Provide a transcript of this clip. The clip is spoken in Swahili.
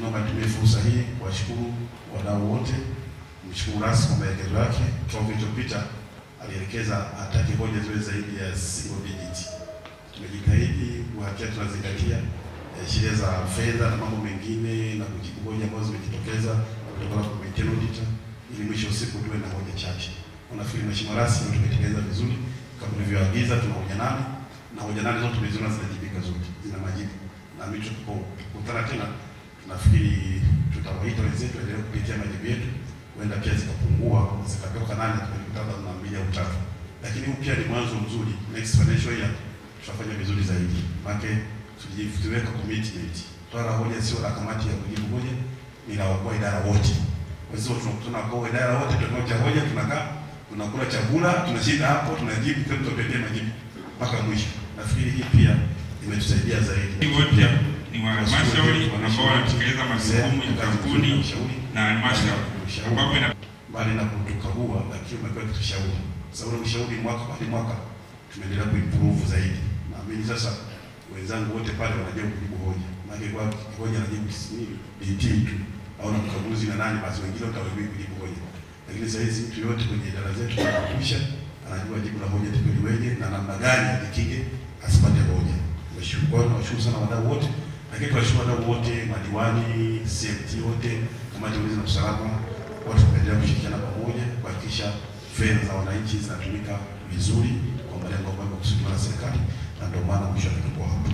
tunaomba nitumie fursa hii kuwashukuru wadau wote, mshukuru rasmi kwa maelekezo yake. Kama kilichopita alielekeza atake hoja ziwe zaidi ya single digit. Tumejitahidi kuhakikisha tunazingatia sheria za fedha na mambo mengine na kujibu hoja ambazo zimejitokeza kutoka kwa internal auditor ili mwisho wa siku tuwe na hoja chache. Nafikiri mheshimiwa rasmi tumetekeleza vizuri kama tulivyoagiza. Tuna hoja 8 na hoja 8 zote tumeziona zinajibika, zote zina majibu, na mimi tukutana tena nafikiri tutawaita wenzetu endelee kupitia majibu yetu, huenda pia zikapungua zikatoka 8 tukakutana na 2 au 3, lakini huu pia ni mwanzo mzuri. Next financial year tutafanya vizuri zaidi, maana tujiweka commitment. Toa hoja sio la kamati ya kujibu hoja, ni la wakuu idara wote. Kwa hiyo tunakutana kwa idara wote, tunaoja hoja, tunakaa tunakula chakula, tunashinda hapo, tunajibu kwa tupetie majibu mpaka mwisho. Nafikiri hii pia imetusaidia zaidi. Wote ni wa halmashauri ambao wanatekeleza majukumu ya kampuni na halmashauri ambapo bali na kutukagua, lakini umekuwa kitushauri. Sababu ushauri mwaka baada mwaka tumeendelea kuimprove zaidi. Naamini sasa wenzangu wote pale wanajua kujibu hoja. Maana kwa hoja anajibu nini DT tu au na mkaguzi na nani, basi wengine wataweza kujibu hoja. Lakini sasa hizi mtu yote kwenye idara zetu anakusha anajua jibu la hoja tuliweje na namna gani ajikinge asipate hoja. Nashukuru sana wadau wote, lakini tunashukuru wadau wote, madiwani, CMT wote, kamati ya ulinzi na usalama, wote wameendelea kushirikiana pamoja kuhakikisha fedha za wananchi zinatumika vizuri kwa malengo ya kusimamia serikali, na ndio maana mwisho tuko hapa.